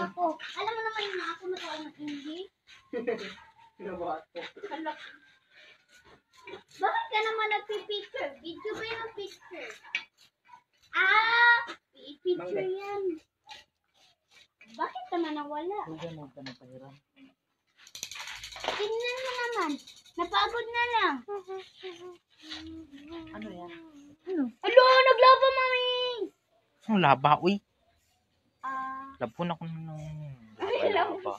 ako. Alam mo naman na ako natawa ng English. Bakit ka naman nagpipicture? Video ba yung picture? Picture yan. Bakit ka na nawala? Tingnan mo naman. Napagod na lang. Ano yan? Alo, naglaba, mami! Ang laba, uy. Labon ako ng laba.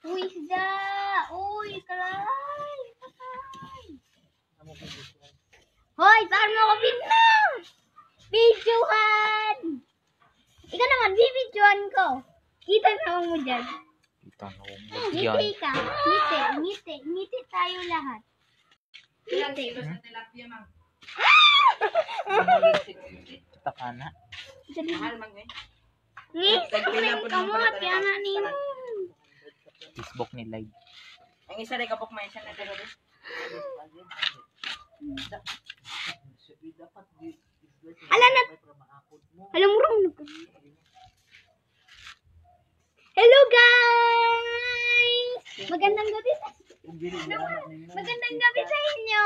Uy, isda! Uy, kalay! Hoy, saan mo ako biglang? Videohan! Ikaw naman, bibidyohan ko. Kita naman mo dyan. Kita na ako. Ngiti ka. Ngiti tayo lahat. Ilang kilo sa tilapia, ma'am? Kita ka na. Mahal, ma'am, eh. Comment ka mo, tiyana ni mo. Facebook ni live. Ang isa rin kapok may isa na dito. Alam na. Alam mo rin. Hello guys! Magandang gabi sa Magandang gabi sa inyo.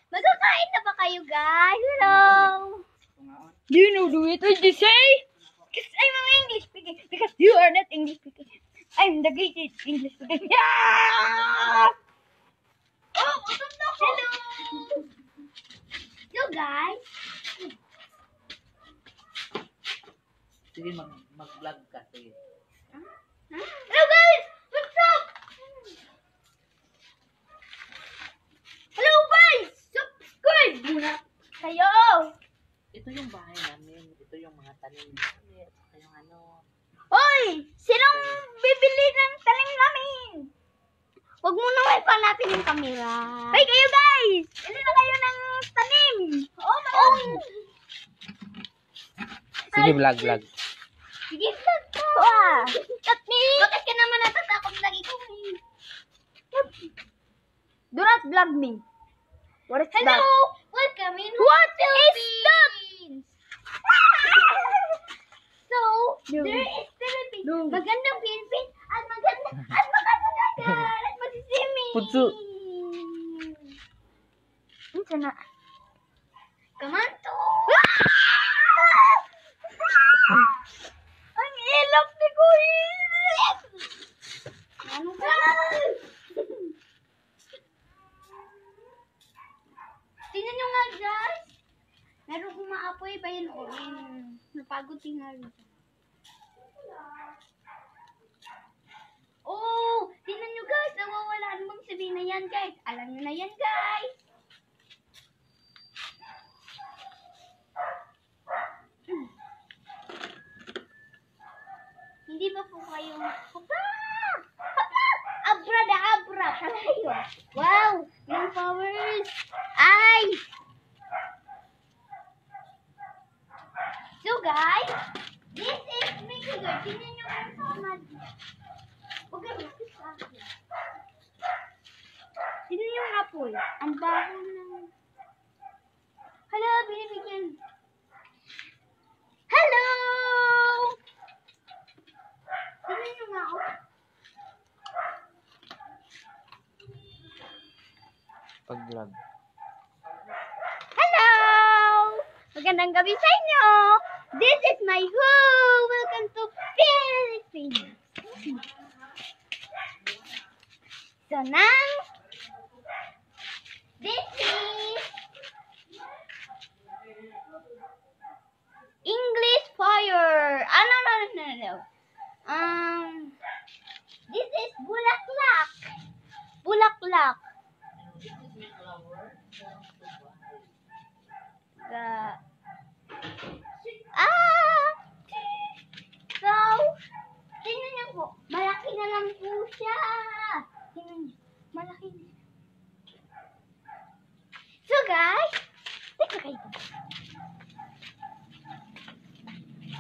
Magkakain na ba kayo guys? Hello! Do you know what you say? Because I'm an English speaker. Because you are not English speaker. I'm the greatest English speaker. Yeah! Oh, hello! Hello guys! Sige, mag-vlog ka. Sige. Hello guys! What's up? Hello guys! Subscribe muna kayo! Ito yung bahay namin. Ito yung mga tanim namin. At yung ano. Hoy! Sinong bibili ng tanim namin? Huwag mo naman panapin yung camera. Hoy kayo guys! Bili na kayo ng tanim! Oh my God! Sige, vlog. Sige, vlog ko! Bakit ka naman natatakot lagi ko? Do not vlog me. What is that? Hello! Welcome in What is that? So, there is Philippines. Magandang Philippines at magandang at magsisimi. Putso. Ito na. Kamanto! Ang ilap ni Kuya! Ano ka? Tingnan nyo nga guys. Meron umaapoy ba yun? O napagod tingnan. Oh, tingnan nyo guys. Nawawala. Ano bang sabihin na yan guys? Alam nyo na yan guys. Hindi ba po kayo? Papa! Abra da abra. Kalayo. Wow! Yung powers. Ay! So guys, this is vinegar. Tingnan nyo ang samad. Huwag ka bakit sa akin. Tingnan nyo ang apoy. Ang baho ng... Hello, binibigyan. Hello! Tingnan nyo nga ako. Pag-vlog. Hello! Magandang gabi sa inyo! This is my home! Welcome to Philippines! So now, this is English fire! No. This is bulaklak! Bulaklak! So, tingnan niyo po. Malaki na lang po siya. Tingnan niyo. Malaki na. So, guys, teka kayo.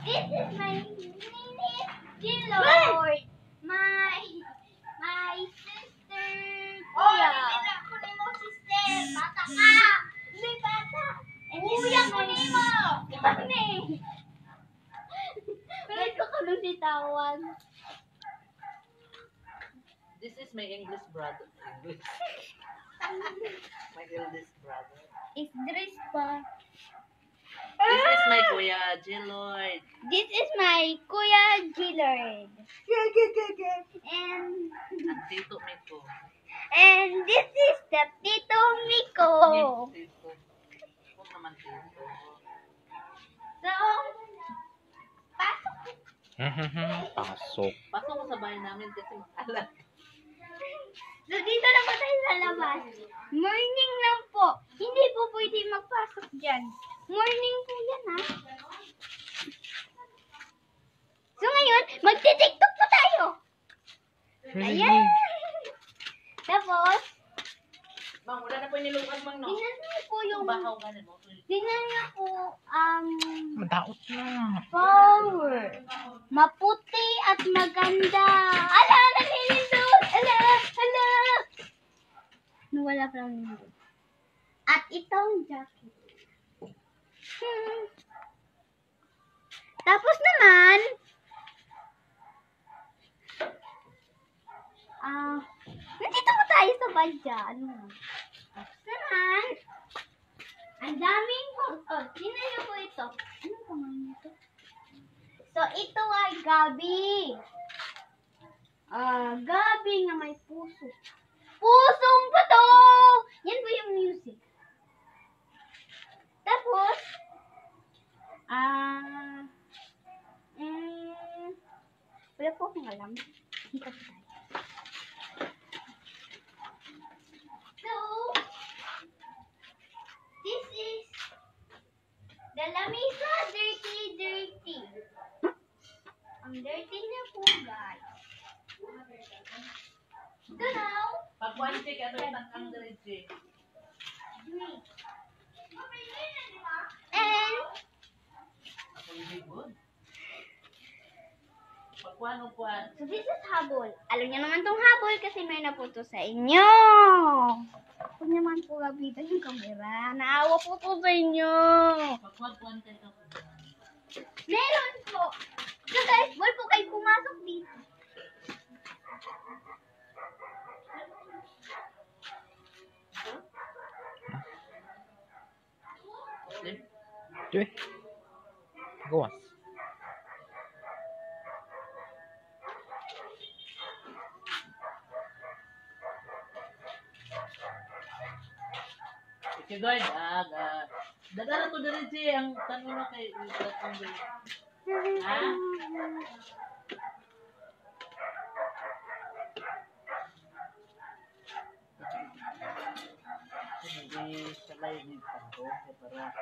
This is my mini G-Lord. My sister. Oh, hindi na ako ni mo sister. Bata ka. Hindi bata. one. This is my English brother. English. My eldest brother. Idris pa. This is my Kuya Jiloy. This is my Kuya Gillard. And Ang Tito Miko. this is the Tito Miko. Tito. Huwag naman Tito. So, pasok. Pasok. Pasok ko sa bahay namin kasi maalat. So, dito na po tayo sa labas. Morning lang po. Hindi po pwede magpasok dyan. Morning po yan, ha? So, ngayon, magti-tiktok po tayo. Ayan. Tapos, Mang, wala na po yung nilukas, Mang, no? tingnan niyo po yung, Bahaw ka mo. tingnan niyo po, Madaot na. power. Maputi at maganda. Ala, nalilindot. Ala, ala. Nawala pa lang nito. At itong jacket. Tapos naman, nandito po tayo sa badya. Ano? Tapos naman, ang daming tingnan niyo po ito. Ano pangalan nito? So, ito ay gabi. Gabi na may puso. Pusong bato! Yan po yung music. Tapos, wala po akong alam. Hindi kasi tayo. So, this is the lamisa dirty. Ang dirty na po, guys. So now, Pag one chick, ano yung ang diretso? and Hindi good. Pag one o one. so this is habol. Alam niyo naman tong habol kasi may naputo sa inyo. Huwag naman po gabitan yung camera. Naawa po to sa inyo. Pag one kayo ka. Meron po. So guys, ball po kayo pumasok dito. Cuy. Gawas. Okay, guys. Dagara to diretso ang tanong na kay Tatang Boy. Ha? Hindi sabay ni Tanto para